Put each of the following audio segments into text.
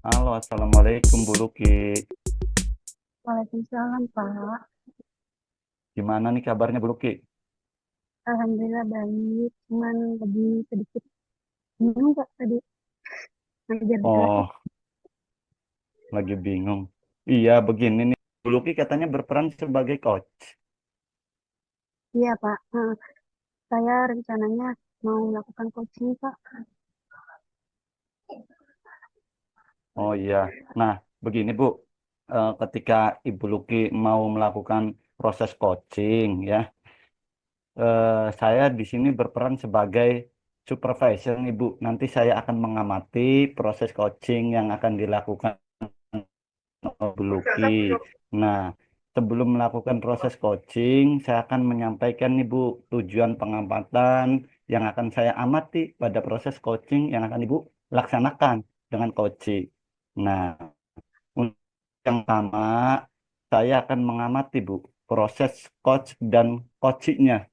Halo, Assalamualaikum Bu Luki. Waalaikumsalam, Pak. Gimana nih kabarnya Bu Luki? Alhamdulillah baik. Cuman lebih sedikit bingung, Pak, tadi ngajar di kelas tuh. Oh, lagi bingung. Iya, begini nih. Bu Luki katanya berperan sebagai coach. Iya, Pak. Saya rencananya mau melakukan coaching, Pak. Oh iya. Nah, begini Bu. Ketika Ibu Luki mau melakukan proses coaching ya, saya di sini berperan sebagai supervisor nih Bu. Nanti saya akan mengamati proses coaching yang akan dilakukan Bu Luki. Nah, sebelum melakukan proses coaching, saya akan menyampaikan nih Bu, tujuan pengamatan yang akan saya amati pada proses coaching yang akan Ibu laksanakan dengan coaching. Nah, untuk yang pertama, saya akan mengamati Bu, proses coach dan coachingnya.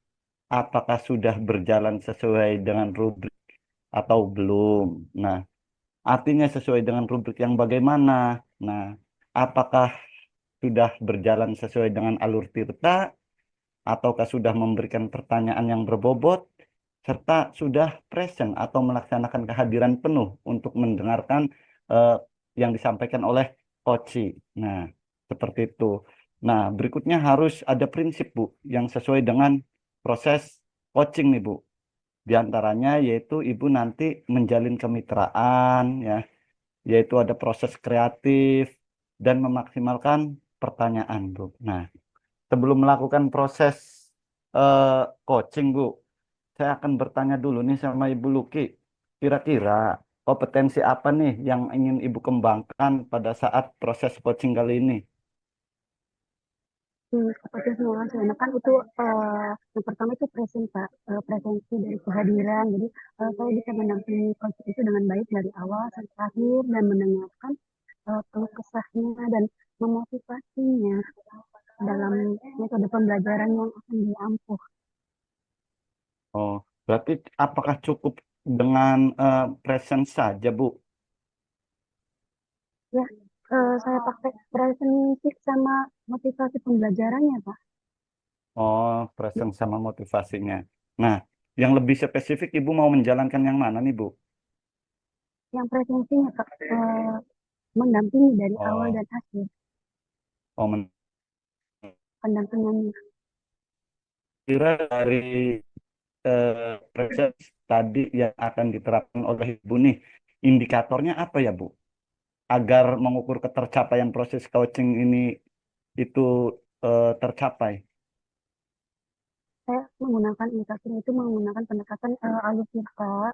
Apakah sudah berjalan sesuai dengan rubrik atau belum? Nah, artinya sesuai dengan rubrik yang bagaimana? Nah, apakah sudah berjalan sesuai dengan alur tirta, ataukah sudah memberikan pertanyaan yang berbobot, serta sudah present atau melaksanakan kehadiran penuh untuk mendengarkan eh, yang disampaikan oleh coach. Nah, seperti itu. Nah, berikutnya harus ada prinsip, Bu, yang sesuai dengan proses coaching nih, Bu. Di antaranya yaitu Ibu nanti menjalin kemitraan, ya, yaitu ada proses kreatif dan memaksimalkan pertanyaan, Bu. Nah, sebelum melakukan proses coaching, Bu, saya akan bertanya dulu nih sama Ibu Luki. Kira-kira kompetensi apa nih yang ingin Ibu kembangkan pada saat proses coaching kali ini? Seperti semua saya kan itu yang pertama itu present, Pak. Presensi dari kehadiran. Jadi saya bisa mendampingi coach itu dengan baik dari awal sampai akhir dan mendengarkan keluh kesahnya dan memotivasinya dalam metode pembelajaran yang akan diampuh. Oh, berarti apakah cukup dengan present saja, Bu? Ya, saya pakai presentif sama motivasi pembelajarannya, Pak. Oh, present sama motivasinya. Nah, yang lebih spesifik Ibu mau menjalankan yang mana nih, Bu? Yang presensinya, Pak, mendampingi dari awal Oh, dan akhir oh pendampingannya. kira dari proses tadi yang akan diterapkan oleh Ibu nih, indikatornya apa ya, Bu? Agar mengukur ketercapaian proses coaching ini itu tercapai. Saya menggunakan indikator itu menggunakan pendekatan alusista.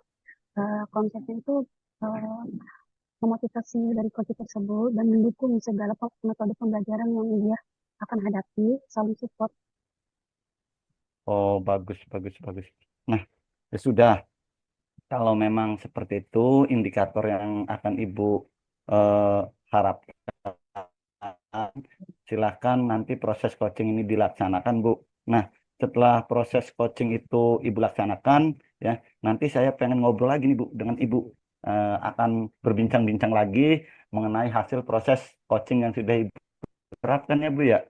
Konsepnya itu eh, memotivasi dari coach tersebut dan mendukung segala metode pembelajaran yang dia akan hadapi, saling support. Oh, bagus, bagus, bagus. Nah, ya sudah. Kalau memang seperti itu, indikator yang akan Ibu eh, harapkan, silahkan nanti proses coaching ini dilaksanakan, Bu. Nah, setelah proses coaching itu Ibu laksanakan, ya, nanti saya pengen ngobrol lagi nih, Bu, dengan Ibu. Akan berbincang-bincang lagi mengenai hasil proses coaching yang sudah Ibu terapkan ya, Bu, ya.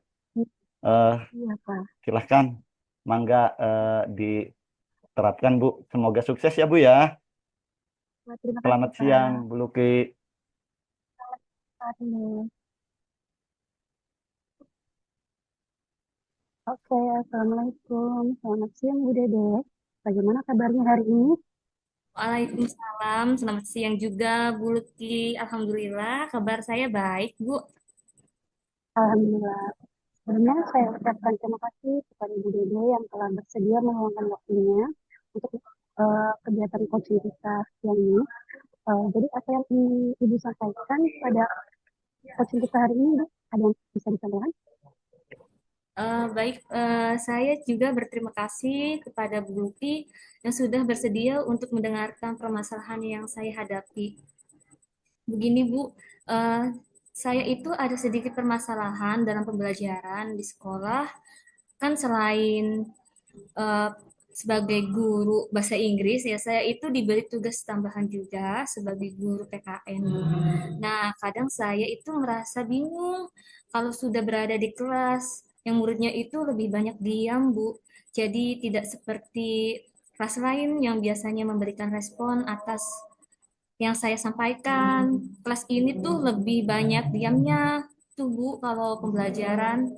Eh, Iya, Pak. Silahkan, mangga diterapkan, Bu. Semoga sukses ya, Bu, ya. Nah, terima kasih, Selamat siang, Pak. Bu Luki. Saat ini. Oke, Assalamualaikum. Selamat siang, Bu Dede. Bagaimana kabarnya hari ini? Waalaikumsalam, selamat siang juga Bu Lutfi. Alhamdulillah, kabar saya baik, Bu. Alhamdulillah. Sebelumnya saya ucapkan terima kasih kepada Bu Dede yang telah bersedia meluangkan waktunya untuk kegiatan coaching kita yang ini. Jadi apa yang ingin Ibu sampaikan pada coaching kita hari ini, Bu? Ada yang bisa disampaikan? Baik, saya juga berterima kasih kepada Bu Lutfi yang sudah bersedia untuk mendengarkan permasalahan yang saya hadapi. Begini, Bu, eh, saya itu ada sedikit permasalahan dalam pembelajaran di sekolah. Kan selain eh, sebagai guru bahasa Inggris ya saya itu diberi tugas tambahan juga sebagai guru PKN Bu. Nah, kadang saya itu merasa bingung kalau sudah berada di kelas yang muridnya itu lebih banyak diam Bu. Jadi tidak seperti kelas lain yang biasanya memberikan respon atas yang saya sampaikan. Kelas ini tuh lebih banyak diamnya tuh Bu kalau pembelajaran.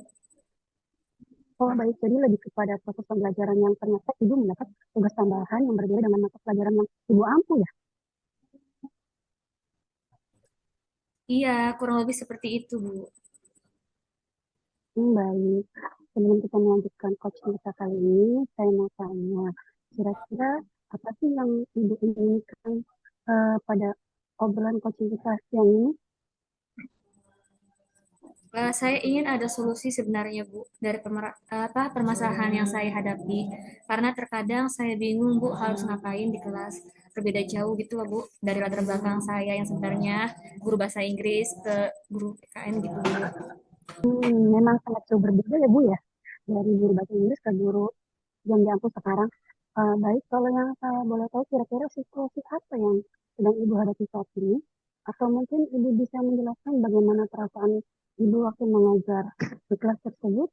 Oh baik, jadi lebih kepada proses pembelajaran yang ternyata ibu mendapat tugas tambahan yang berbeda dengan mata pelajaran yang ibu ampu ya. Iya, kurang lebih seperti itu Bu. Baik. Sebelum kita melanjutkan coaching kita kali ini, saya mau tanya, kira-kira apa sih yang ibu inginkan pada obrolan coaching kita siang ini? Saya ingin ada solusi sebenarnya Bu dari permasalahan yang saya hadapi karena terkadang saya bingung Bu harus ngapain di kelas berbeda jauh gitu loh Bu dari latar belakang saya yang sebenarnya guru bahasa Inggris ke guru PKN gitu Bu. Memang sangat jauh berbeda ya Bu ya, dari guru bahasa Inggris ke guru yang diampu sekarang. Baik, kalau yang saya boleh tahu kira-kira situasi apa yang sedang ibu hadapi saat ini? Atau mungkin ibu bisa menjelaskan bagaimana perasaan ibu waktu mengajar di kelas tersebut?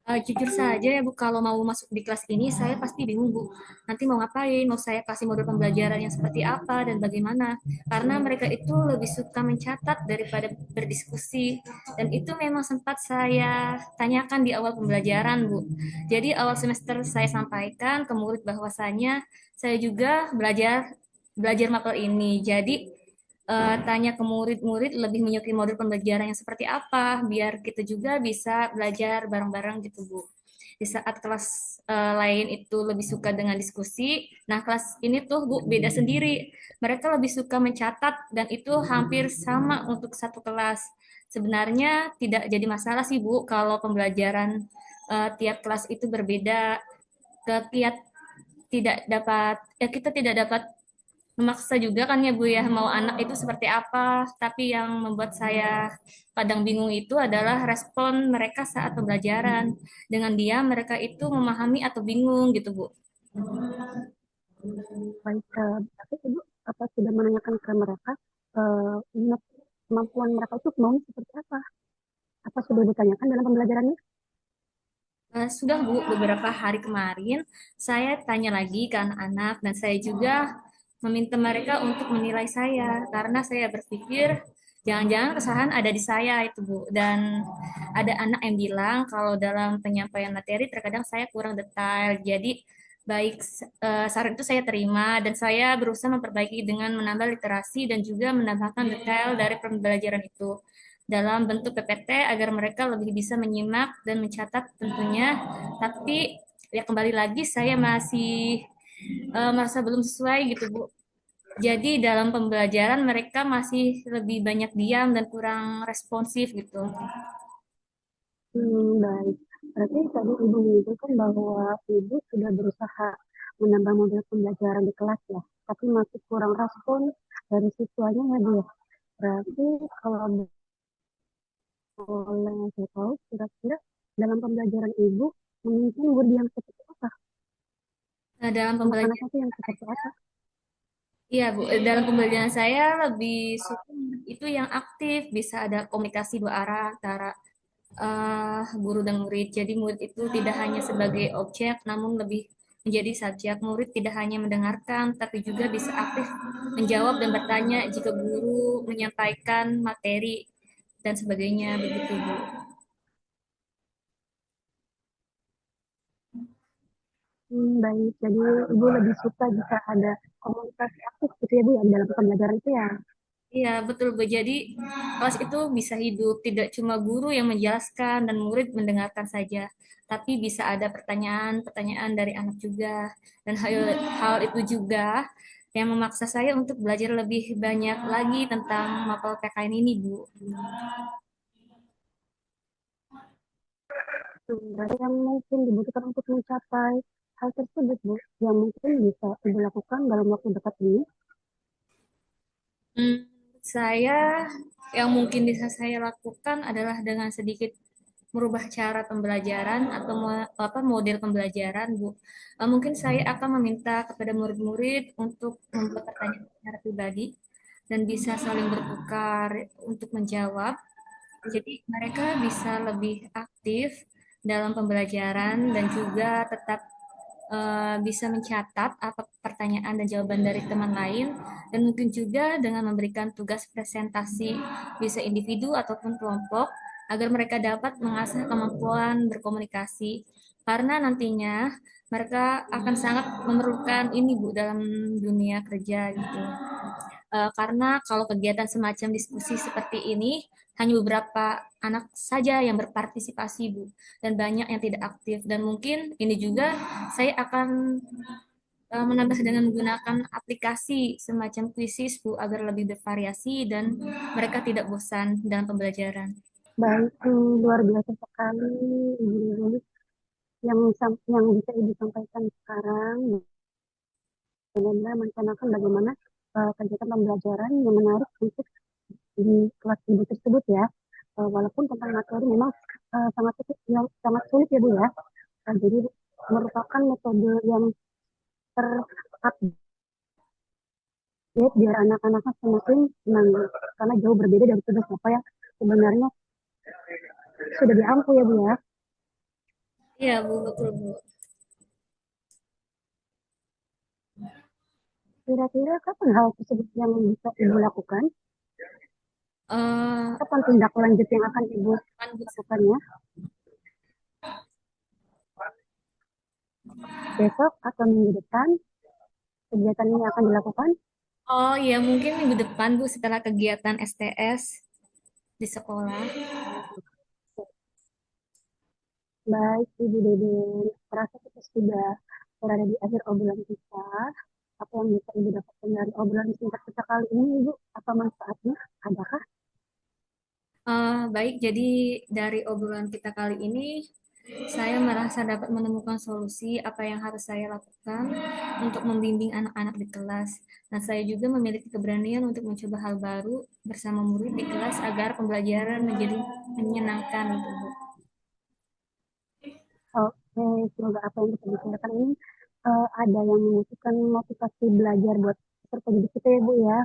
Jujur saja ya Bu, kalau mau masuk di kelas ini saya pasti bingung Bu. Nanti mau ngapain, mau saya kasih modul pembelajaran yang seperti apa dan bagaimana. Karena mereka itu lebih suka mencatat daripada berdiskusi. Dan itu memang sempat saya tanyakan di awal pembelajaran Bu. Jadi awal semester saya sampaikan ke murid bahwasanya saya juga belajar belajar mapel ini. Jadi tanya ke murid-murid lebih menyukai modul pembelajaran yang seperti apa, biar kita juga bisa belajar bareng-bareng gitu, Bu. Di saat kelas lain itu lebih suka dengan diskusi, nah kelas ini tuh Bu beda sendiri. Mereka lebih suka mencatat dan itu hampir sama untuk satu kelas. Sebenarnya tidak jadi masalah sih Bu kalau pembelajaran tiap kelas itu berbeda. Tiap tidak dapat ya kita tidak dapat memaksa juga kan ya Bu ya mau anak itu seperti apa tapi yang membuat saya kadang bingung itu adalah respon mereka saat pembelajaran dengan dia mereka itu memahami atau bingung gitu Bu. Baik, tapi ibu apa sudah menanyakan ke mereka minat kemampuan mereka itu maunya seperti apa? Apa sudah ditanyakan dalam pembelajarannya? Sudah Bu, beberapa hari kemarin saya tanya lagi ke anak-anak dan saya juga meminta mereka untuk menilai saya karena saya berpikir jangan-jangan kesalahan ada di saya itu Bu. Dan ada anak yang bilang kalau dalam penyampaian materi terkadang saya kurang detail. Jadi baik saran itu saya terima dan saya berusaha memperbaiki dengan menambah literasi dan juga menambahkan detail dari pembelajaran itu dalam bentuk PPT agar mereka lebih bisa menyimak dan mencatat tentunya. Tapi ya kembali lagi saya masih merasa belum sesuai gitu Bu. Jadi dalam pembelajaran mereka masih lebih banyak diam dan kurang responsif gitu. Baik. Berarti tadi ibu menyebutkan bahwa ibu sudah berusaha menambah modul pembelajaran di kelas ya, tapi masih kurang respon dari siswanya ya Bu ya. Berarti kalau boleh saya tahu kira-kira dalam pembelajaran ibu memimpin guru yang seperti apa? Nah, dalam Anak-anak pembelajaran itu yang seperti apa? Iya, Bu. Dalam pembelajaran saya lebih suka itu yang aktif, bisa ada komunikasi dua arah antara guru dan murid. Jadi murid itu tidak hanya sebagai objek, namun lebih menjadi subjek. Murid tidak hanya mendengarkan, tapi juga bisa aktif menjawab dan bertanya jika guru menyampaikan materi dan sebagainya, begitu, Bu. Baik. Jadi ibu lebih suka jika ada komunikasi aktif gitu ya Bu ya di dalam pembelajaran itu ya. Iya, betul, Bu. Jadi kelas itu bisa hidup, tidak cuma guru yang menjelaskan dan murid mendengarkan saja, tapi bisa ada pertanyaan-pertanyaan dari anak juga. Dan hal itu juga yang memaksa saya untuk belajar lebih banyak lagi tentang mapel PKN ini, Bu. Berarti yang mungkin dibutuhkan untuk mencapai hal tersebut Bu, yang mungkin bisa ibu lakukan dalam waktu dekat ini. Hmm, saya yang mungkin bisa saya lakukan adalah dengan sedikit merubah cara pembelajaran atau model pembelajaran, Bu. Mungkin saya akan meminta kepada murid-murid untuk membuat pertanyaan secara pribadi dan bisa saling bertukar untuk menjawab. Jadi mereka bisa lebih aktif dalam pembelajaran dan juga tetap bisa mencatat apa pertanyaan dan jawaban dari teman lain, dan mungkin juga dengan memberikan tugas presentasi bisa individu ataupun kelompok agar mereka dapat mengasah kemampuan berkomunikasi, karena nantinya mereka akan sangat memerlukan ini, Bu, dalam dunia kerja gitu. Karena kalau kegiatan semacam diskusi seperti ini hanya beberapa anak saja yang berpartisipasi, Bu, dan banyak yang tidak aktif. Dan mungkin ini juga saya akan menambah dengan menggunakan aplikasi semacam Quizzes, Bu, agar lebih bervariasi dan mereka tidak bosan dalam pembelajaran. Baik, luar biasa sekali Ibu yang bisa Ibu sampaikan sekarang. Benar-benar merencanakan bagaimana kegiatan pembelajaran yang menarik untuk di kelas Ibu tersebut ya. Walaupun tentang materi memang sangat sulit ya Bu ya. Jadi merupakan metode yang terupdate biar anak-anaknya semakin senang karena jauh berbeda dari tugas apa yang sebenarnya sudah diampu ya Bu ya. Iya, Bu, betul, Bu. Kira-kira kapan hal tersebut yang bisa Ibu lakukan? Eh, Kapan tindak lanjut yang akan Ibu kan, Bu. lakukannya? Besok atau minggu depan kegiatan ini akan dilakukan? Oh iya, mungkin minggu depan, Bu, setelah kegiatan STS di sekolah. Baik, Ibu Deden. Terasa kita sudah berada di akhir obrolan kita. Apa yang bisa Ibu dapatkan dari obrolan singkat kita kali ini, Ibu? Apa manfaatnya? Adakah? Baik, jadi dari obrolan kita kali ini, saya merasa dapat menemukan solusi apa yang harus saya lakukan untuk membimbing anak-anak di kelas. Nah, saya juga memiliki keberanian untuk mencoba hal baru bersama murid di kelas agar pembelajaran menjadi menyenangkan, itu, Bu. Oke, semoga apa yang kita bicarakan ini ada yang membutuhkan motivasi belajar buat peserta didik kita ya, Bu ya.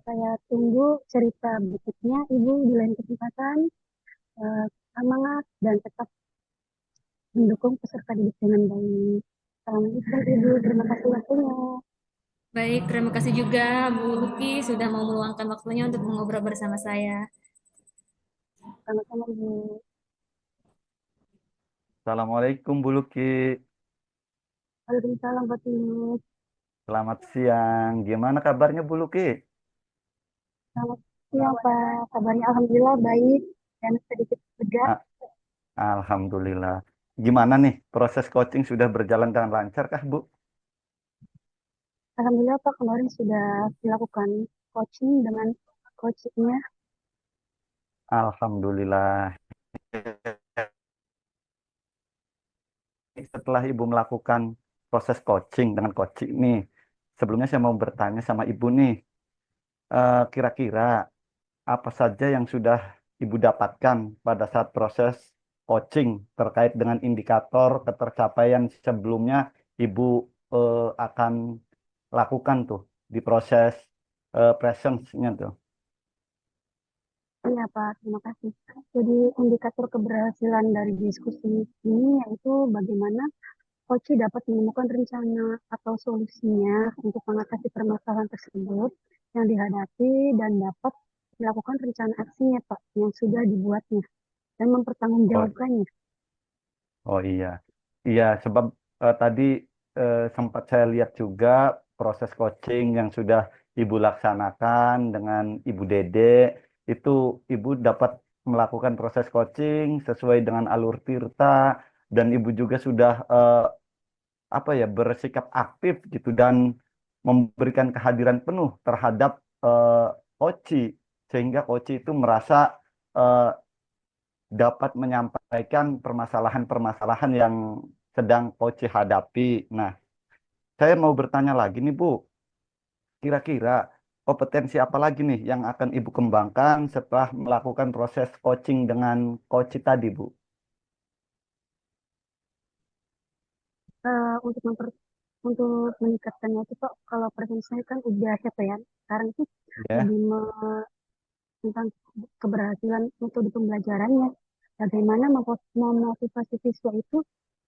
Saya tunggu cerita berikutnya, Ibu, di lain kesempatan. Semangat dan tetap mendukung peserta didik dengan baik. Assalamualaikum, Ibu. Terima kasih waktunya. Baik, terima kasih juga Bu Luki sudah mau meluangkan waktunya untuk mengobrol bersama saya. Sama-sama, Ibu. Assalamualaikum Bu Luki. Waalaikumsalam, Pak Timus. Selamat siang. Gimana kabarnya Bu Luki? Selamat siang, Pak. Kabarnya Alhamdulillah baik dan sedikit lega. A- Alhamdulillah. Gimana nih proses coaching sudah berjalan dengan lancar kah Bu? Alhamdulillah, Pak, kemarin sudah dilakukan coaching dengan coachnya. Alhamdulillah. Setelah Ibu melakukan proses coaching dengan coaching nih, sebelumnya saya mau bertanya sama Ibu nih, kira-kira apa saja yang sudah Ibu dapatkan pada saat proses coaching terkait dengan indikator ketercapaian sebelumnya Ibu akan lakukan tuh di proses presence-nya tuh. Iya, Pak, terima kasih. Jadi indikator keberhasilan dari diskusi ini yaitu bagaimana coach dapat menemukan rencana atau solusinya untuk mengatasi permasalahan tersebut yang dihadapi dan dapat melakukan rencana aksinya, Pak, yang sudah dibuatnya dan Oh, mempertanggungjawabkannya. oh iya, iya sebab tadi sempat saya lihat juga proses coaching yang sudah Ibu laksanakan dengan Ibu Dede, itu Ibu dapat melakukan proses coaching sesuai dengan alur Tirta dan Ibu juga sudah apa ya bersikap aktif gitu dan memberikan kehadiran penuh terhadap eh, Oci sehingga Oci itu merasa eh, dapat menyampaikan permasalahan-permasalahan yang sedang Oci hadapi. Nah, saya mau bertanya lagi nih Bu, kira-kira kompetensi apa lagi nih yang akan Ibu kembangkan setelah melakukan proses coaching dengan coach tadi, Bu? Untuk untuk meningkatkannya itu Pak, kalau presentasi saya kan udah siapa ya? Sekarang itu Ya. lebih tentang keberhasilan metode pembelajarannya. Bagaimana memotivasi siswa itu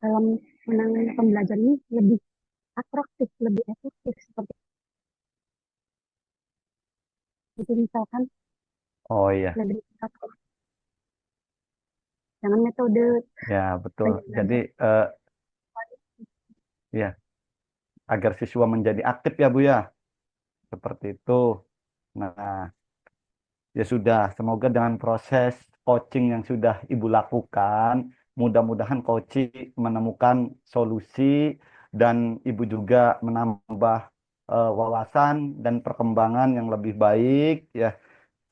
dalam menangani pembelajaran ini lebih atraktif, lebih efektif seperti itu misalkan Oh iya, lebih dengan metode ya betul. Jadi pembelajaran. ya agar siswa menjadi aktif ya Bu ya, seperti itu. Nah, ya sudah, semoga dengan proses coaching yang sudah Ibu lakukan, mudah-mudahan coaching menemukan solusi dan Ibu juga menambah wawasan dan perkembangan yang lebih baik ya.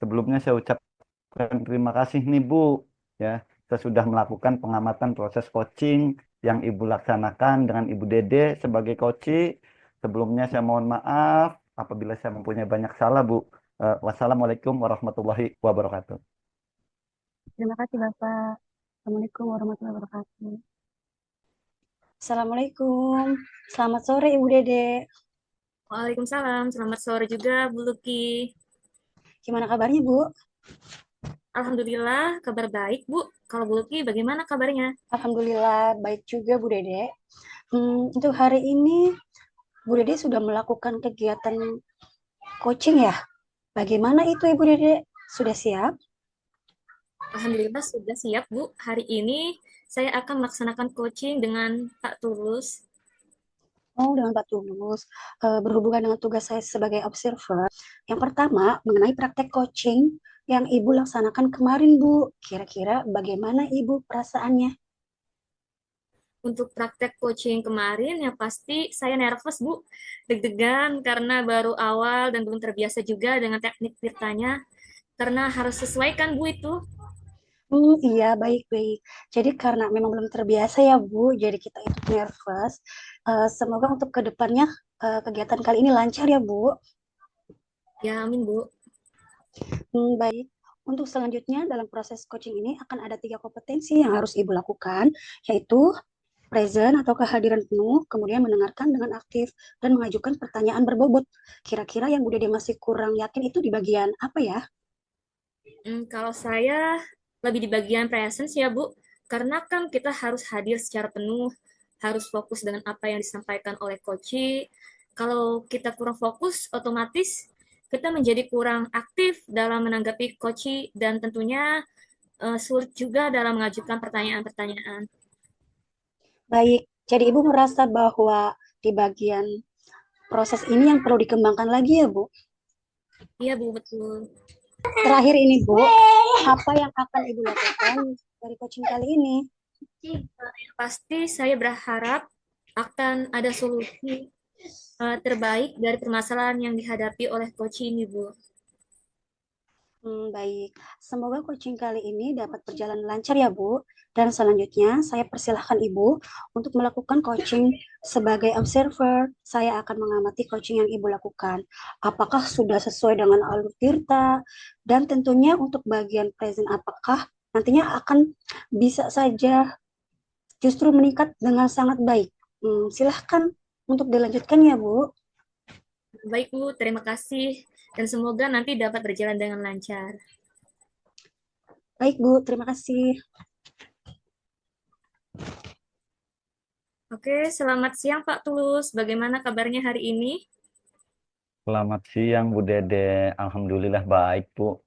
Sebelumnya saya ucapkan terima kasih nih Bu ya. Saya sudah melakukan pengamatan proses coaching yang Ibu laksanakan dengan Ibu Dede sebagai coach. Sebelumnya saya mohon maaf apabila saya mempunyai banyak salah Bu. Wassalamualaikum warahmatullahi wabarakatuh. Terima kasih Bapak. Assalamualaikum warahmatullahi wabarakatuh. Assalamualaikum. Selamat sore Ibu Dede. Waalaikumsalam, selamat sore juga Bu Luki. Gimana kabarnya Bu? Alhamdulillah, kabar baik Bu. Kalau Bu Luki bagaimana kabarnya? Alhamdulillah baik juga Bu Dede. Untuk hari ini Bu Dede sudah melakukan kegiatan coaching ya? Bagaimana itu Ibu Dede? Sudah siap? Alhamdulillah sudah siap Bu. Hari ini saya akan melaksanakan coaching dengan Pak Tulus. Oh, dengan Pak Tulus. Berhubungan dengan tugas saya sebagai observer. Yang pertama, mengenai praktek coaching yang Ibu laksanakan kemarin Bu. Kira-kira bagaimana Ibu perasaannya? Untuk praktek coaching kemarin yang pasti saya nervous Bu, deg-degan karena baru awal dan belum terbiasa juga dengan teknik tirtanya, karena harus sesuaikan Bu itu. Iya, baik-baik. Jadi karena memang belum terbiasa ya, Bu, jadi kita itu nervous. Semoga untuk kedepannya kegiatan kali ini lancar ya, Bu. Ya, amin Bu. Baik. Untuk selanjutnya dalam proses coaching ini akan ada 3 kompetensi yang harus Ibu lakukan, yaitu present atau kehadiran penuh, kemudian mendengarkan dengan aktif, dan mengajukan pertanyaan berbobot. Kira-kira yang Bu Dede masih kurang yakin itu di bagian apa ya? Kalau saya lebih di bagian presence ya Bu, karena kan kita harus hadir secara penuh, harus fokus dengan apa yang disampaikan oleh coach. Kalau kita kurang fokus, otomatis kita menjadi kurang aktif dalam menanggapi coach dan tentunya sulit juga dalam mengajukan pertanyaan-pertanyaan. Baik, jadi Ibu merasa bahwa di bagian proses ini yang perlu dikembangkan lagi ya, Bu? Iya Bu, betul. Terakhir ini, Bu, apa yang akan Ibu lakukan dari coaching kali ini? Yang pasti saya berharap akan ada solusi terbaik dari permasalahan yang dihadapi oleh coach ini, Bu. Baik, semoga coaching kali ini dapat berjalan lancar ya, Bu. Dan selanjutnya, saya persilahkan Ibu untuk melakukan coaching sebagai observer. Saya akan mengamati coaching yang Ibu lakukan. Apakah sudah sesuai dengan alur tirta? Dan tentunya untuk bagian present, apakah nantinya akan bisa saja justru meningkat dengan sangat baik? Silahkan untuk dilanjutkan ya, Bu. Baik, Bu. Terima kasih. Dan semoga nanti dapat berjalan dengan lancar. Baik, Bu. Terima kasih. Oke, selamat siang Pak Tulus. Bagaimana kabarnya hari ini? Selamat siang Bu Dede. Alhamdulillah baik Bu.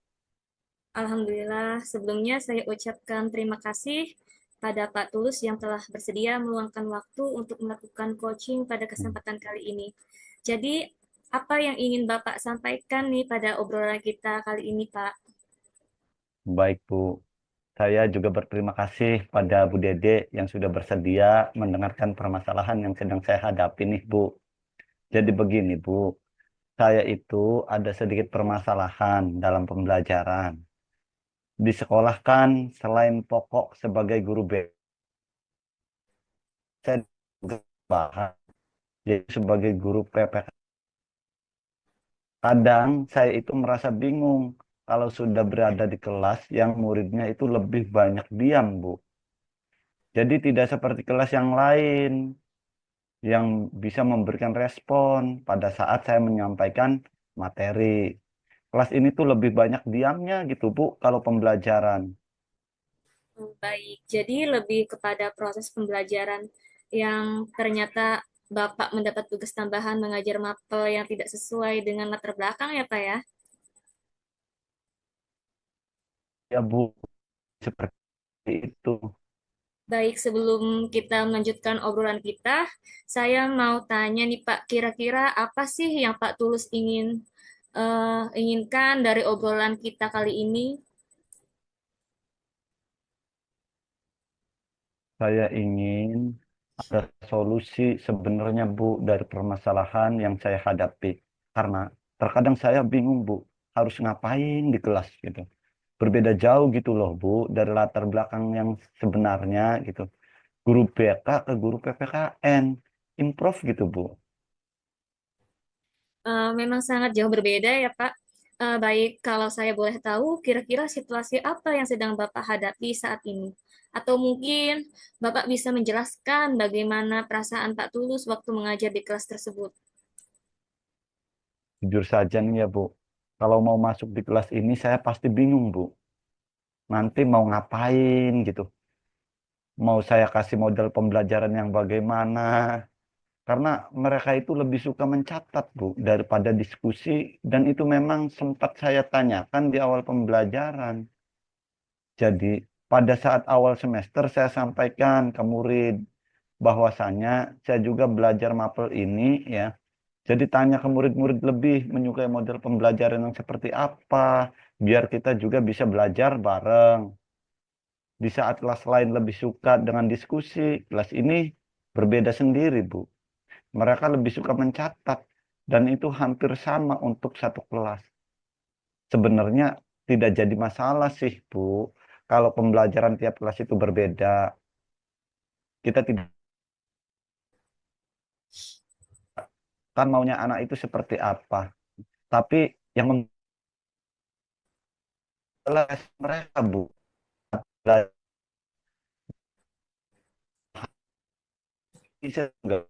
Alhamdulillah, sebelumnya saya ucapkan terima kasih pada Pak Tulus yang telah bersedia meluangkan waktu untuk melakukan coaching pada kesempatan kali ini. Jadi, apa yang ingin Bapak sampaikan nih pada obrolan kita kali ini, Pak? Baik Bu. Saya juga berterima kasih pada Bu Dede yang sudah bersedia mendengarkan permasalahan yang sedang saya hadapi nih Bu. Jadi begini Bu, saya itu ada sedikit permasalahan dalam pembelajaran. Di sekolah kan selain pokok sebagai guru BK, saya juga bahan, yaitu sebagai guru PPK Kadang saya itu merasa bingung kalau sudah berada di kelas yang muridnya itu lebih banyak diam, Bu. Jadi tidak seperti kelas yang lain yang bisa memberikan respon pada saat saya menyampaikan materi. Kelas ini tuh lebih banyak diamnya gitu, Bu, kalau pembelajaran. Baik, jadi lebih kepada proses pembelajaran yang ternyata Bapak mendapat tugas tambahan mengajar mapel yang tidak sesuai dengan latar belakang ya, Pak ya? Ya, Bu, seperti itu. Baik, sebelum kita melanjutkan obrolan kita, saya mau tanya nih Pak, kira-kira apa sih yang Pak Tulus inginkan dari obrolan kita kali ini? Saya ingin ada solusi sebenarnya, Bu, dari permasalahan yang saya hadapi. Karena terkadang saya bingung, Bu, harus ngapain di kelas gitu. Berbeda jauh gitu loh, Bu, dari latar belakang yang sebenarnya gitu. Guru BK ke guru PPKN. Improve gitu, Bu. Memang sangat jauh berbeda ya Pak. Baik, kalau saya boleh tahu, kira-kira situasi apa yang sedang Bapak hadapi saat ini? Atau mungkin Bapak bisa menjelaskan bagaimana perasaan Pak Tulus waktu mengajar di kelas tersebut? Jujur saja nih ya, Bu. Kalau mau masuk di kelas ini saya pasti bingung, Bu. Nanti mau ngapain gitu. Mau saya kasih model pembelajaran yang bagaimana. Karena mereka itu lebih suka mencatat, Bu, daripada diskusi. Dan itu memang sempat saya tanyakan di awal pembelajaran. Jadi, pada saat awal semester saya sampaikan ke murid bahwasanya saya juga belajar mapel ini ya. Jadi tanya ke murid-murid lebih menyukai model pembelajaran yang seperti apa, biar kita juga bisa belajar bareng. Di saat kelas lain lebih suka dengan diskusi, kelas ini berbeda sendiri, Bu. Mereka lebih suka mencatat, dan itu hampir sama untuk satu kelas. Sebenarnya tidak jadi masalah sih, Bu. Kalau pembelajaran tiap kelas itu berbeda, kita tidak kan maunya anak itu seperti apa. Tapi yang membelas mereka, Bu, adalah bisa nggak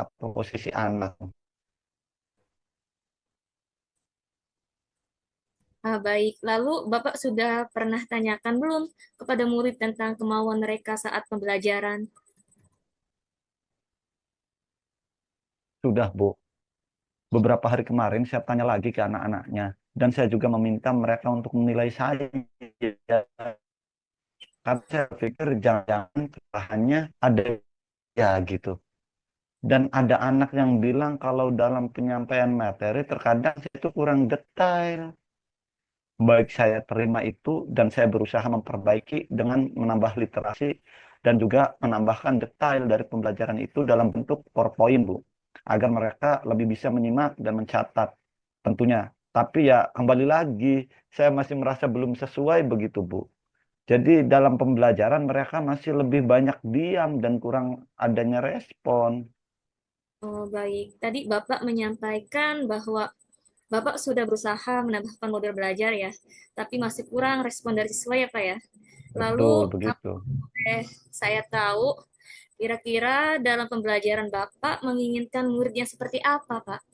apa posisi anak. Baik, lalu Bapak sudah pernah tanyakan belum kepada murid tentang kemauan mereka saat pembelajaran? Sudah, Bu. Beberapa hari kemarin saya tanya lagi ke anak-anaknya. Dan saya juga meminta mereka untuk menilai saya. Karena saya pikir jangan-jangan kesalahannya ada ya gitu. Dan ada anak yang bilang kalau dalam penyampaian materi terkadang saya itu kurang detail. Baik saya terima itu dan saya berusaha memperbaiki dengan menambah literasi dan juga menambahkan detail dari pembelajaran itu dalam bentuk PowerPoint, Bu. Agar mereka lebih bisa menyimak dan mencatat tentunya. Tapi ya kembali lagi, saya masih merasa belum sesuai begitu, Bu. Jadi dalam pembelajaran mereka masih lebih banyak diam dan kurang adanya respon. Oh, baik. Tadi Bapak menyampaikan bahwa Bapak sudah berusaha menambahkan model belajar ya, tapi masih kurang respon dari siswa ya, Pak ya. Lalu, Betul begitu. kalau boleh saya tahu, kira-kira dalam pembelajaran Bapak menginginkan murid yang seperti apa, Pak?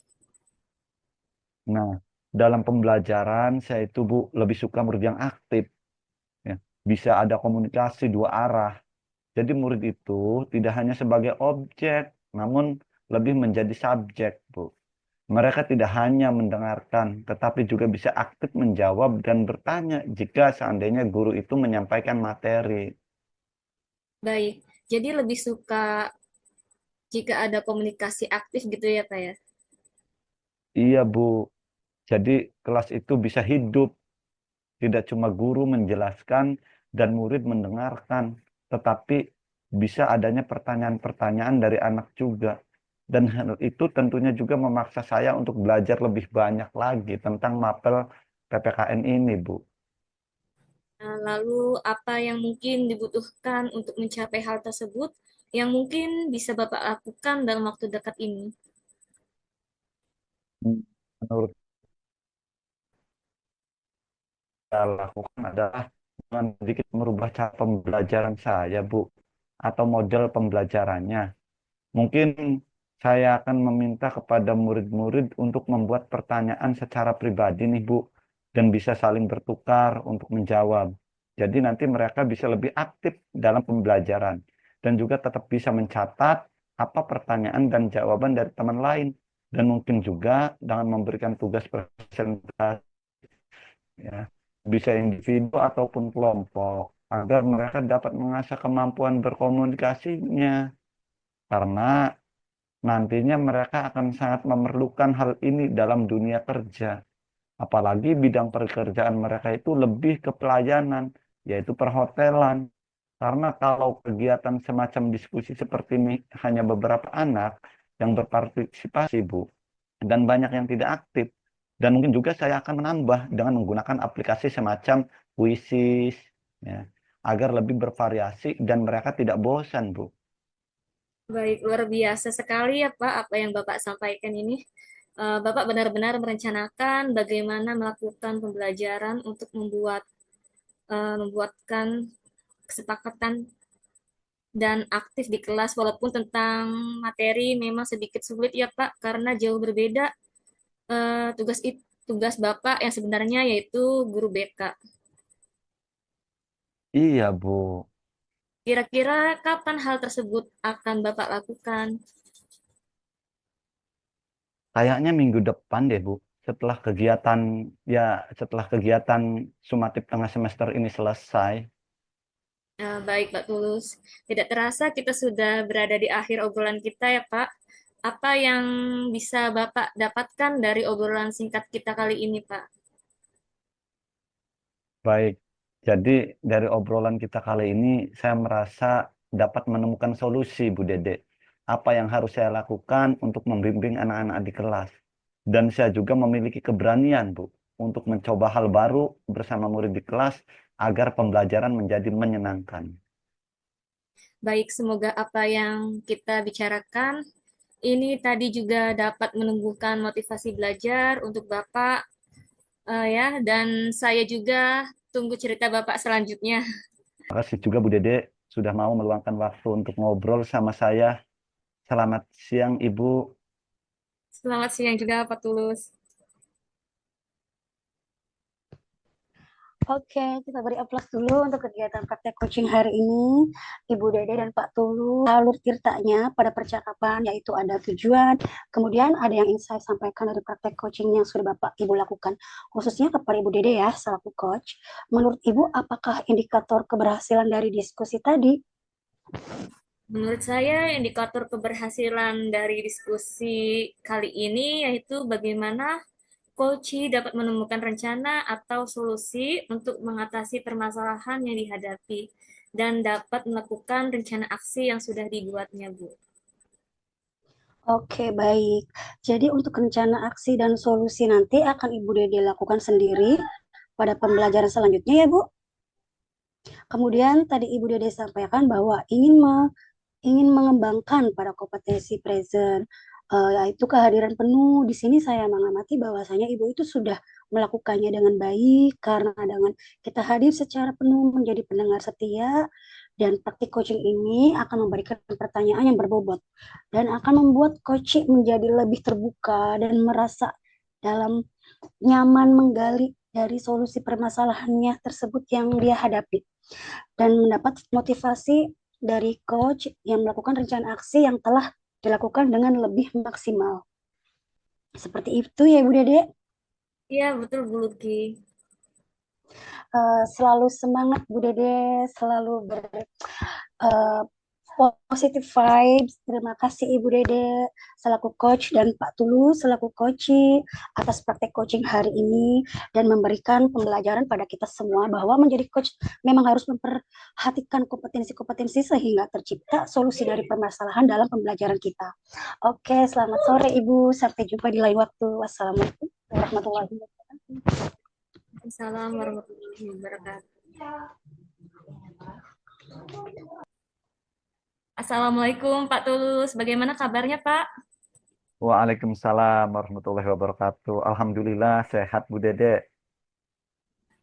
Nah, dalam pembelajaran saya itu Bu lebih suka murid yang aktif ya. Bisa ada komunikasi dua arah. Jadi murid itu tidak hanya sebagai objek, namun lebih menjadi subjek, Bu. Mereka tidak hanya mendengarkan, tetapi juga bisa aktif menjawab dan bertanya jika seandainya guru itu menyampaikan materi. Baik, jadi lebih suka jika ada komunikasi aktif gitu ya, Pak ya? Iya, Bu. Jadi kelas itu bisa hidup, tidak cuma guru menjelaskan dan murid mendengarkan, tetapi bisa adanya pertanyaan-pertanyaan dari anak juga. Dan hal itu tentunya juga memaksa saya untuk belajar lebih banyak lagi tentang mapel PPKN ini, Bu. Nah, lalu apa yang mungkin dibutuhkan untuk mencapai hal tersebut yang mungkin bisa Bapak lakukan dalam waktu dekat ini? menurut saya lakukan adalah dengan sedikit merubah cara pembelajaran saya, Bu, atau model pembelajarannya. Mungkin saya akan meminta kepada murid-murid untuk membuat pertanyaan secara pribadi nih, Bu, dan bisa saling bertukar untuk menjawab. Jadi nanti mereka bisa lebih aktif dalam pembelajaran dan juga tetap bisa mencatat apa pertanyaan dan jawaban dari teman lain. Dan mungkin juga dengan memberikan tugas presentasi, ya, bisa individu ataupun kelompok, agar mereka dapat mengasah kemampuan berkomunikasinya. Karena nantinya mereka akan sangat memerlukan hal ini dalam dunia kerja. Apalagi bidang pekerjaan mereka itu lebih ke pelayanan, yaitu perhotelan. Karena kalau kegiatan semacam diskusi seperti ini hanya beberapa anak yang berpartisipasi, Bu, dan banyak yang tidak aktif. Dan mungkin juga saya akan menambah dengan menggunakan aplikasi semacam Quizzes, ya, agar lebih bervariasi dan mereka tidak bosan, Bu. Baik, luar biasa sekali ya Pak apa yang Bapak sampaikan ini. Bapak benar-benar merencanakan bagaimana melakukan pembelajaran untuk membuatkan kesepakatan dan aktif di kelas walaupun tentang materi memang sedikit sulit ya Pak karena jauh berbeda tugas Bapak yang sebenarnya yaitu guru BK. Iya, Bu. Kira-kira kapan hal tersebut akan Bapak lakukan? Kayaknya minggu depan deh, Bu. Setelah kegiatan, ya, setelah kegiatan sumatif tengah semester ini selesai. Baik, Pak Tulus. Tidak terasa kita sudah berada di akhir obrolan kita ya, Pak. Apa yang bisa Bapak dapatkan dari obrolan singkat kita kali ini, Pak? Baik, jadi dari obrolan kita kali ini, saya merasa dapat menemukan solusi, Bu Dede. Apa yang harus saya lakukan untuk membimbing anak-anak di kelas. Dan saya juga memiliki keberanian, Bu, untuk mencoba hal baru bersama murid di kelas agar pembelajaran menjadi menyenangkan. Baik, semoga apa yang kita bicarakan ini tadi juga dapat menumbuhkan motivasi belajar untuk Bapak, ya, dan saya juga tunggu cerita Bapak selanjutnya. Terima kasih juga Bu Dede sudah mau meluangkan waktu untuk ngobrol sama saya. Selamat siang, Ibu. Selamat siang juga, Pak Tulus. Oke, kita beri aplaus dulu untuk kegiatan praktek coaching hari ini. Ibu Dede dan Pak Tulu, alur ceritanya pada percakapan yaitu ada tujuan, kemudian ada yang ingin saya sampaikan dari praktek coaching yang sudah Bapak Ibu lakukan, khususnya kepada Ibu Dede ya, selaku coach. Menurut Ibu, apakah indikator keberhasilan dari diskusi tadi? Menurut saya, indikator keberhasilan dari diskusi kali ini yaitu bagaimana coach dapat menemukan rencana atau solusi untuk mengatasi permasalahan yang dihadapi dan dapat melakukan rencana aksi yang sudah dibuatnya, Bu. Oke, baik. Jadi untuk rencana aksi dan solusi nanti akan Ibu Dede lakukan sendiri pada pembelajaran selanjutnya ya, Bu. Kemudian tadi Ibu Dede sampaikan bahwa ingin mengembangkan pada kompetensi present, yaitu kehadiran penuh. Di sini saya mengamati bahwasanya Ibu itu sudah melakukannya dengan baik karena dengan kita hadir secara penuh menjadi pendengar setia dan praktik coaching ini akan memberikan pertanyaan yang berbobot dan akan membuat coaching menjadi lebih terbuka dan merasa dalam nyaman menggali dari solusi permasalahannya tersebut yang dia hadapi dan mendapat motivasi dari coach yang melakukan rencana aksi yang telah dilakukan dengan lebih maksimal. Seperti itu ya Ibu Dede. Iya, betul, Bu Luki. Selalu semangat Bu Dede, selalu uh, positive vibes. Terima kasih Ibu Dede selaku coach dan Pak Tulu selaku coaching atas praktek coaching hari ini dan memberikan pembelajaran pada kita semua bahwa menjadi coach memang harus memperhatikan kompetensi-kompetensi sehingga tercipta solusi dari permasalahan dalam pembelajaran kita. Oke, selamat sore Ibu. Sampai jumpa di lain waktu. Wassalamualaikum warahmatullahi wabarakatuh. Assalamualaikum warahmatullahi wabarakatuh. Assalamualaikum Pak Tulus, bagaimana kabarnya Pak? Waalaikumsalam warahmatullahi wabarakatuh. Alhamdulillah sehat Bu Dede.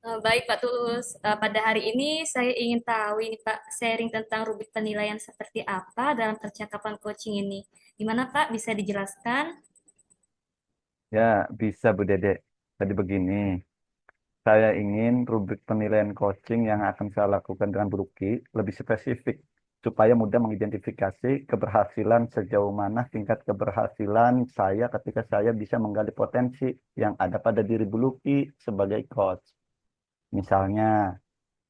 Baik Pak Tulus, pada hari ini saya ingin tahu ini Pak, sharing tentang rubrik penilaian seperti apa dalam percakapan coaching ini. Gimana Pak, bisa dijelaskan? Ya, bisa Bu Dede. Tadi begini, saya ingin rubrik penilaian coaching yang akan saya lakukan dengan Bu Luki lebih spesifik supaya mudah mengidentifikasi keberhasilan sejauh mana tingkat keberhasilan saya ketika saya bisa menggali potensi yang ada pada diri Bu Luki sebagai coach. Misalnya,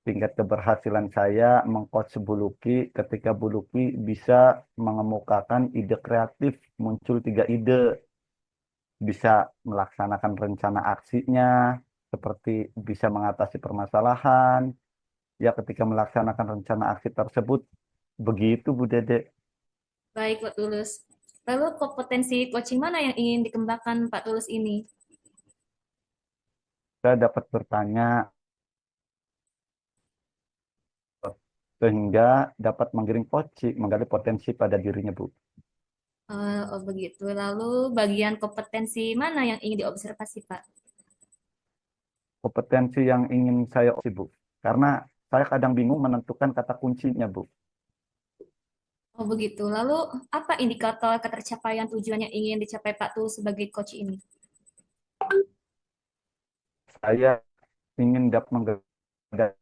tingkat keberhasilan saya mengcoach Bu Luki ketika Bu Luki bisa mengemukakan ide kreatif, muncul 3 ide, bisa melaksanakan rencana aksinya, seperti bisa mengatasi permasalahan, ya ketika melaksanakan rencana aksi tersebut, begitu Bu Dede. Baik Pak Tulus. Lalu kompetensi coaching mana yang ingin dikembangkan Pak Tulus ini? Saya dapat bertanya sehingga dapat menggiring coaching, menggali potensi pada dirinya Bu. Oh begitu. Lalu bagian kompetensi mana yang ingin diobservasi Pak? Kompetensi yang ingin saya uji Bu, karena saya kadang bingung menentukan kata kuncinya Bu. Oh begitu. Lalu apa indikator ketercapaian tujuan yang ingin dicapai Pak Tulus sebagai coach ini? Saya ingin dapat menggadainya,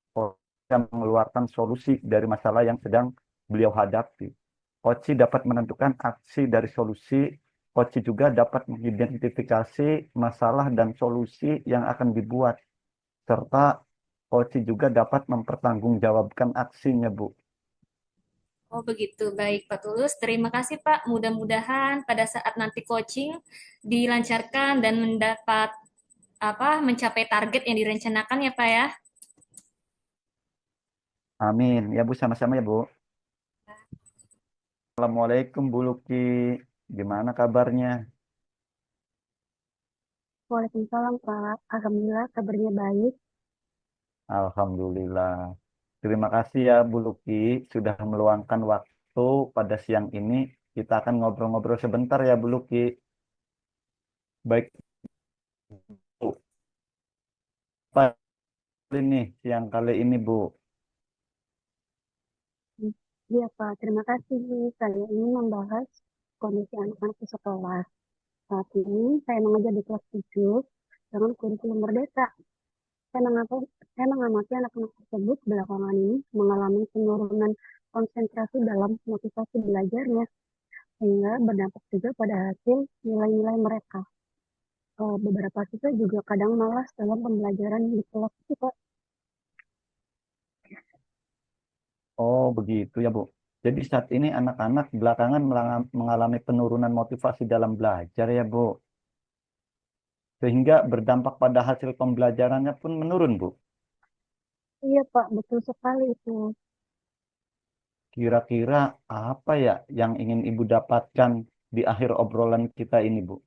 bisa mengeluarkan solusi dari masalah yang sedang beliau hadapi. Koci dapat menentukan aksi dari solusi. Koci juga dapat mengidentifikasi masalah dan solusi yang akan dibuat. Serta Koci juga dapat mempertanggungjawabkan aksinya, Bu. Oh begitu, baik Pak Tulus. Terima kasih Pak. Mudah-mudahan pada saat nanti coaching dilancarkan dan mendapat mencapai target yang direncanakan ya Pak ya. Amin. Ya, Bu, sama-sama ya, Bu. Assalamualaikum, Bu Luki. Gimana kabarnya? Waalaikumsalam Pak. Alhamdulillah kabarnya baik. Alhamdulillah. Terima kasih ya, Bu Luki, sudah meluangkan waktu pada siang ini. Kita akan ngobrol-ngobrol sebentar ya, Bu Luki. Baik, Bu. Apa ini siang kali ini, Bu? Iya Pak, terima kasih. Saya ingin membahas kondisi anak-anak di sekolah. Saat ini saya mengajar di kelas 7 dengan kurikulum merdeka. Saya mengamati anak-anak tersebut belakangan ini mengalami penurunan konsentrasi dalam motivasi belajarnya, sehingga berdampak juga pada hasil nilai-nilai mereka. Beberapa siswa juga kadang malas dalam pembelajaran di kelas itu, Pak. Oh, begitu ya, Bu. Jadi saat ini anak-anak belakangan mengalami penurunan motivasi dalam belajar ya, Bu. Sehingga berdampak pada hasil pembelajarannya pun menurun, Bu. Iya, Pak, betul sekali itu. Kira-kira apa ya yang ingin Ibu dapatkan di akhir obrolan kita ini, Bu?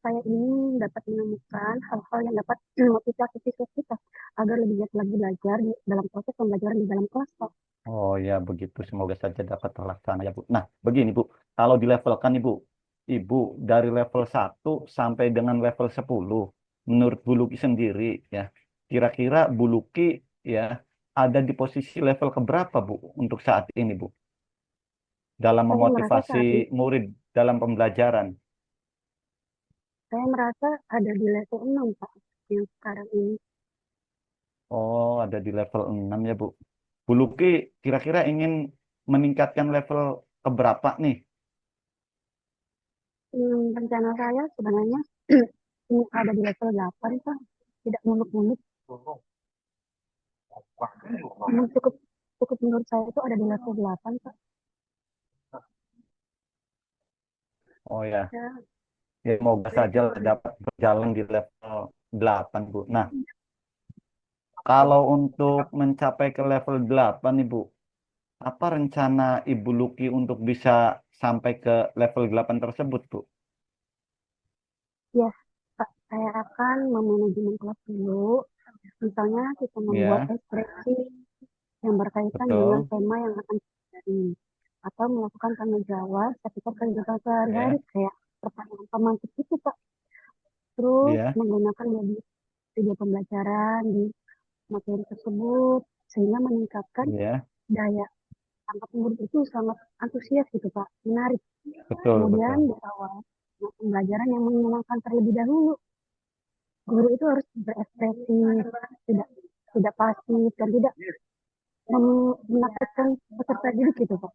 Saya ingin dapat menemukan hal-hal yang dapat memotivasi siswa kita agar lebih giat lagi belajar dalam proses pembelajaran di dalam kelas, Pak. Oh ya, begitu. Semoga saja dapat terlaksana ya, Bu. Nah, begini, Bu. Kalau dilevelkan, Ibu, Ibu dari level 1 sampai dengan level 10, menurut Bu Luki sendiri, ya, kira-kira Bu Luki, ya, ada di posisi level keberapa, Bu, untuk saat ini, Bu? Dalam Saya merasa memotivasi saat ini, murid dalam pembelajaran. saya merasa ada di level 6, Pak, yang sekarang ini. Oh, ada di level 6 ya, Bu. Bu Luki kira-kira ingin meningkatkan level keberapa nih? Rencana saya sebenarnya ini ada di level 8, Pak. Tidak muluk-muluk. Cukup cukup menurut saya itu ada di level 8, Pak. Oh ya, Ya, ya semoga saja dapat berjalan di level 8, Bu. Nah, kalau untuk mencapai ke level 8, Ibu, apa rencana Ibu Luki untuk bisa sampai ke level 8 tersebut, Bu? ya, Pak, saya akan memanajemen kelas dulu. Misalnya kita membuat Ya, ekspresi yang berkaitan dengan betul. tema yang akan dipelajari. ini, atau melakukan tanggung jawab sekitar kehidupan Ya, sehari-hari kayak pertanyaan pemantik itu Pak. Terus iya, menggunakan video pembelajaran di materi tersebut sehingga meningkatkan iya, daya tangkap murid itu sangat antusias gitu Pak, menarik. betul, Kemudian betul. di awal pembelajaran yang menyenangkan terlebih dahulu, guru itu harus berekspresi, tidak tidak pasif dan tidak menakutkan peserta didik gitu Pak.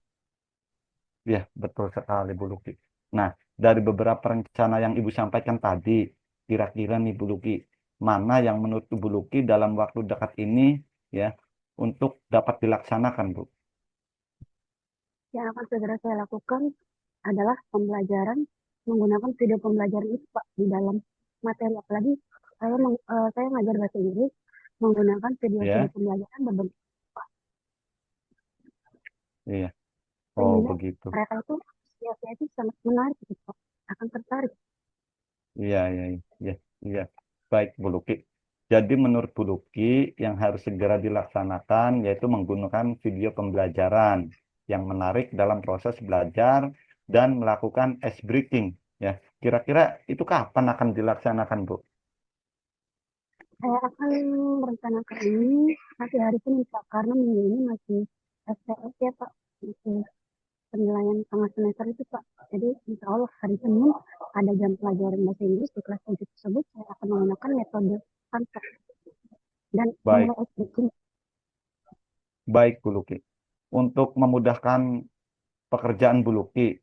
Ya, betul sekali, Bu Luki. Nah, dari beberapa rencana yang Ibu sampaikan tadi, kira-kira nih, Bu Luki, mana yang menurut Bu Luki dalam waktu dekat ini, ya, untuk dapat dilaksanakan, Bu? Yang akan segera saya lakukan adalah pembelajaran menggunakan video pembelajaran itu Pak di dalam materi, apalagi saya ngajar bahasa Inggris menggunakan video-video Ya, pembelajaran berbentuk iya. Oh, sehingga begitu. mereka itu siap-siap itu sangat menarik gitu Pak, akan tertarik. Iya, iya, iya, iya. Baik, Bu Luki. Jadi menurut Bu Luki yang harus segera dilaksanakan yaitu menggunakan video pembelajaran yang menarik dalam proses belajar dan melakukan ice breaking. Ya, kira-kira itu kapan akan dilaksanakan, Bu? Saya akan merencanakan ini nanti hari Senin Pak, karena minggu ini masih STS ya Pak, masih penilaian tengah semester itu Pak. Jadi insya Allah hari Senin ada jam pelajaran bahasa Inggris di kelas 7 tersebut, saya akan menggunakan metode Kanvas dan Baik, memulai speaking. baik, Bu Luki. Untuk memudahkan pekerjaan Bu Luki,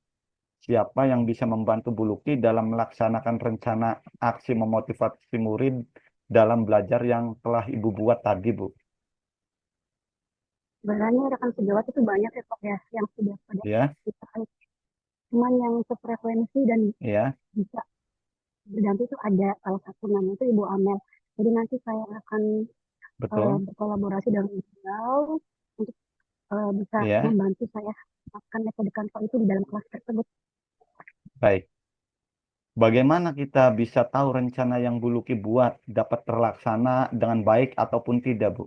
siapa yang bisa membantu Bu Luki dalam melaksanakan rencana aksi memotivasi murid dalam belajar yang telah Ibu buat tadi, Bu? Sebenarnya rekan sejawat itu banyak ya Pak ya, yang sudah pada Ya, kita cuman yang sefrekuensi dan ya, bisa berdamping itu ada salah satu namanya itu Ibu Amel. Jadi nanti saya akan betul. berkolaborasi dengan beliau untuk bisa Ya, membantu saya akan metode kantor itu di dalam kelas tersebut. baik. Bagaimana kita bisa tahu rencana yang Bu Luki buat dapat terlaksana dengan baik ataupun tidak, Bu?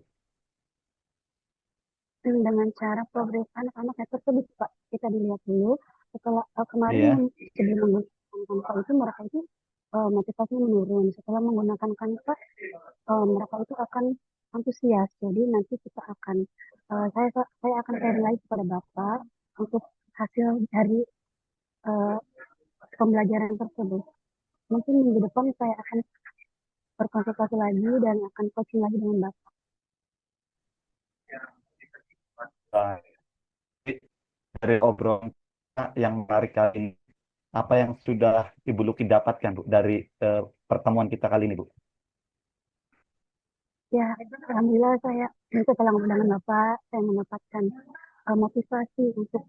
Dan dengan cara progres anak-anak tersebut Pak, kita dilihat dulu setelah kemarin Iya, sebelum menggunakan kantor itu mereka itu motivasinya menurun. Setelah menggunakan kantor mereka itu akan antusias. Jadi nanti kita akan saya akan share lagi kepada Bapak untuk hasil dari eh, pembelajaran tersebut. Mungkin minggu depan saya akan berkonsultasi lagi dan akan coaching lagi dengan Bapak. baik. Dari obrolan kita yang menarik kali ini, apa yang sudah Ibu Luki dapatkan, Bu, dari pertemuan kita kali ini, Bu? Ya, alhamdulillah saya setelah ngobrol dengan Bapak, saya mendapatkan motivasi untuk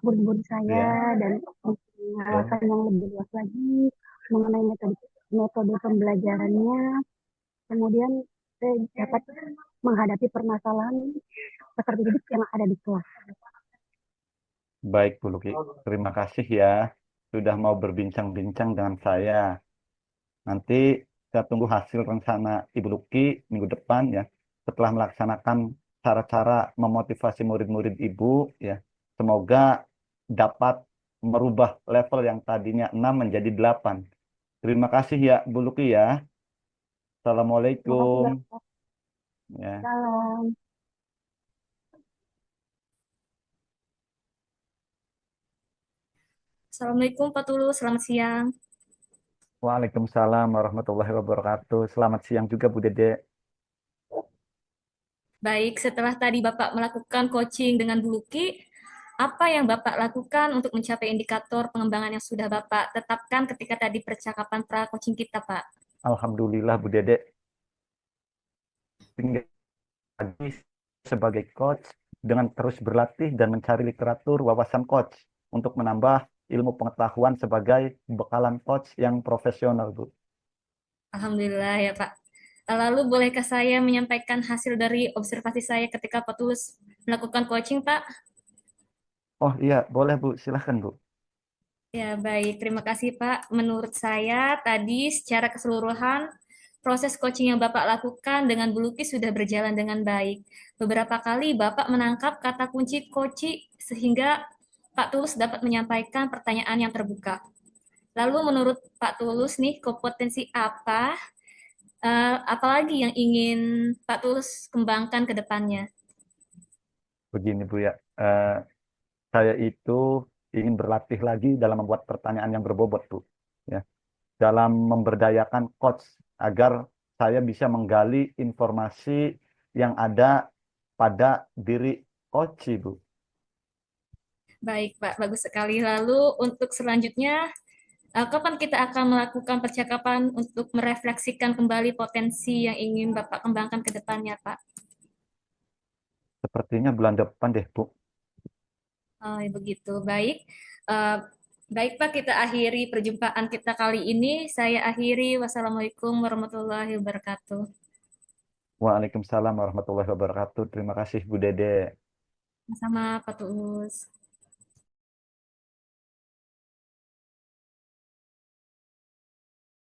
murid-murid saya Iya, dan betul. wawasan yang lebih luas lagi mengenai metode metode pembelajarannya. Kemudian saya dapat menghadapi permasalahan peserta didik yang ada di kelas. Baik, Bu Luki. Terima kasih ya sudah mau berbincang-bincang dengan saya. Nanti saya tunggu hasil rencana Ibu Luki minggu depan ya. Setelah melaksanakan cara-cara memotivasi murid-murid Ibu ya. Semoga dapat merubah level yang tadinya 6 menjadi 8. Terima kasih ya Bu Luki ya. Terima kasih Assalamualaikum. Bapak. Ya. Salam. Assalamualaikum Pak Tulus, selamat siang. Waalaikumsalam warahmatullahi wabarakatuh. Selamat siang juga Bu Dede. Baik, setelah tadi Bapak melakukan coaching dengan Bu Luki, apa yang Bapak lakukan untuk mencapai indikator pengembangan yang sudah Bapak tetapkan ketika tadi percakapan pra-coaching kita, Pak? Alhamdulillah Bu Dede. Tinggal lagi sebagai coach dengan terus berlatih dan mencari literatur wawasan coach untuk menambah ilmu pengetahuan sebagai bekalan coach yang profesional, Bu. Alhamdulillah ya, Pak. Lalu bolehkah saya menyampaikan hasil dari observasi saya ketika Pak Tulus melakukan coaching, Pak? Oh iya, boleh Bu, silahkan Bu. Ya, baik. Terima kasih, Pak. Menurut saya, tadi secara keseluruhan, proses coaching yang Bapak lakukan dengan Bu Luki sudah berjalan dengan baik. Beberapa kali Bapak menangkap kata kunci coaching sehingga Pak Tulus dapat menyampaikan pertanyaan yang terbuka. Lalu menurut Pak Tulus nih, kompetensi apalagi yang ingin Pak Tulus kembangkan ke depannya? Begini Bu ya, saya itu ingin berlatih lagi dalam membuat pertanyaan yang berbobot Bu. Ya, dalam memberdayakan coach agar saya bisa menggali informasi yang ada pada diri coach, Bu. Baik, Pak. Bagus sekali. Lalu untuk selanjutnya, kapan kita akan melakukan percakapan untuk merefleksikan kembali potensi yang ingin Bapak kembangkan ke depannya, Pak? Sepertinya bulan depan deh, Bu. Oh, ya begitu. Baik. Eh, baik, Pak. Kita akhiri perjumpaan kita kali ini. Saya akhiri. Wassalamualaikum warahmatullahi wabarakatuh. Waalaikumsalam warahmatullahi wabarakatuh. Terima kasih Bu Dede. Sama Pak Tulus.